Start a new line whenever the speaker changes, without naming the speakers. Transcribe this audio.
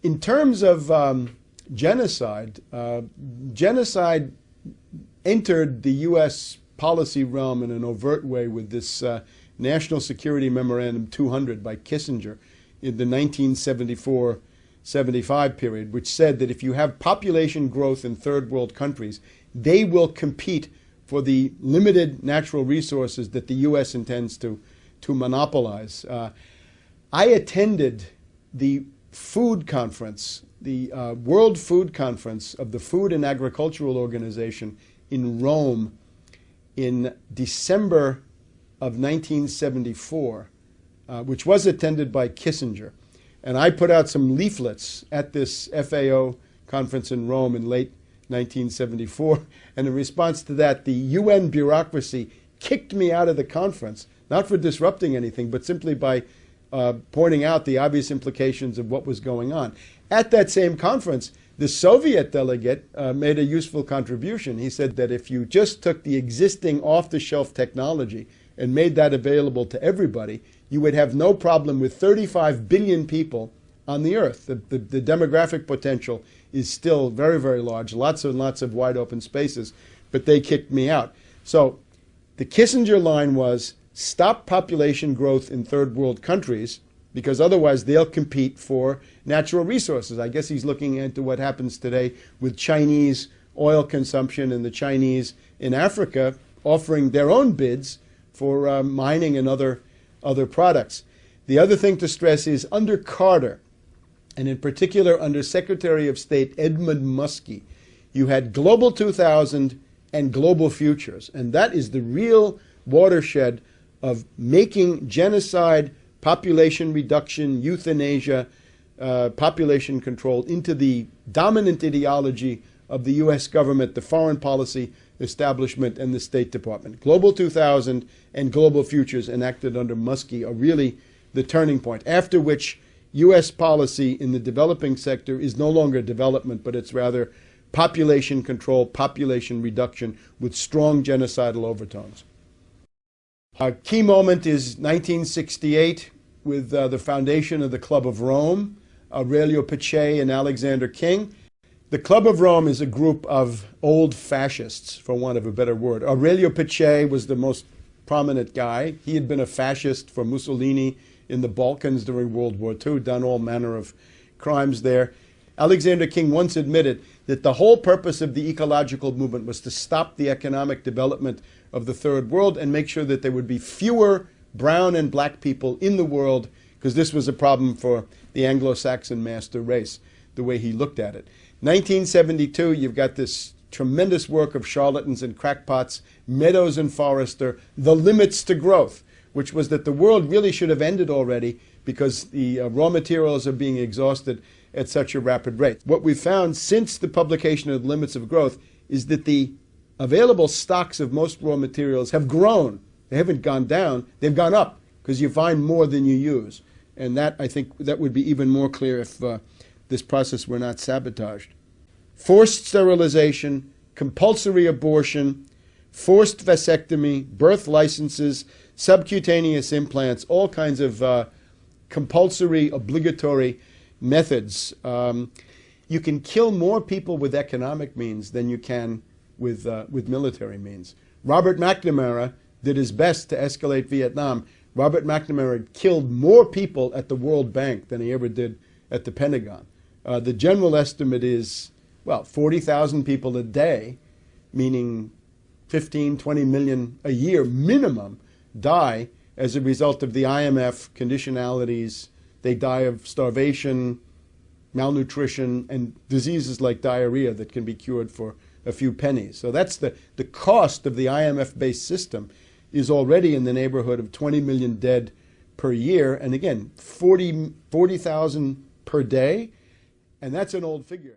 In terms of genocide, genocide entered the U.S. policy realm in an overt way with this National Security Memorandum 200 by Kissinger in the 1974-75 period, which said that if you have population growth in third world countries, they will compete for the limited natural resources that the U.S. intends to monopolize. I attended the food conference, the World Food Conference of the Food and Agricultural Organization in Rome in December of 1974, which was attended by Kissinger. And I put out some leaflets at this FAO conference in Rome in late 1974. And in response to that, the UN bureaucracy kicked me out of the conference, not for disrupting anything, but simply by pointing out the obvious implications of what was going on. At that same conference, the Soviet delegate made a useful contribution. He said that if you just took the existing off-the-shelf technology and made that available to everybody, you would have no problem with 35 billion people on the earth. The demographic potential is still very, very large, lots and lots of wide open spaces, but they kicked me out. So the Kissinger line was, stop population growth in third world countries, because otherwise they'll compete for natural resources. I guess he's looking into what happens today with Chinese oil consumption and the Chinese in Africa offering their own bids for mining and other products. The other thing to stress is under Carter, and in particular under Secretary of State Edmund Muskie, you had Global 2000 and Global Futures. And that is the real watershed of making genocide, population reduction, euthanasia, population control into the dominant ideology of the U.S. government, the foreign policy establishment, and the State Department. Global 2000 and Global Futures enacted under Muskie are really the turning point, after which U.S. policy in the developing sector is no longer development, but it's rather population control, population reduction with strong genocidal overtones. A key moment is 1968 with the foundation of the Club of Rome, Aurelio Pace and Alexander King. The Club of Rome is a group of old fascists, for want of a better word. Aurelio Pace was the most prominent guy. He had been a fascist for Mussolini in the Balkans during World War II, done all manner of crimes there. Alexander King once admitted that the whole purpose of the ecological movement was to stop the economic development of the third world and make sure that there would be fewer brown and black people in the world, because this was a problem for the Anglo-Saxon master race, the way he looked at it. 1972, you've got this tremendous work of charlatans and crackpots, Meadows and Forrester, The Limits to Growth, which was that the world really should have ended already because the raw materials are being exhausted at such a rapid rate. What we've found since the publication of The Limits of Growth is that the available stocks of most raw materials have grown. They haven't gone down, they've gone up, because you find more than you use. And that, I think, that would be even more clear if this process were not sabotaged. Forced sterilization, compulsory abortion, forced vasectomy, birth licenses, subcutaneous implants, all kinds of compulsory, obligatory methods. You can kill more people with economic means than you can with military means. Robert McNamara did his best to escalate Vietnam. Robert McNamara killed more people at the World Bank than he ever did at the Pentagon. The general estimate is, well, 40,000 people a day, meaning 15, 20 million a year minimum, die as a result of the IMF conditionalities. They die of starvation, malnutrition, and diseases like diarrhea that can be cured for a few pennies. So that's the cost of the IMF-based system is already in the neighborhood of 20 million dead per year. And again, 40,000 per day, and that's an old figure.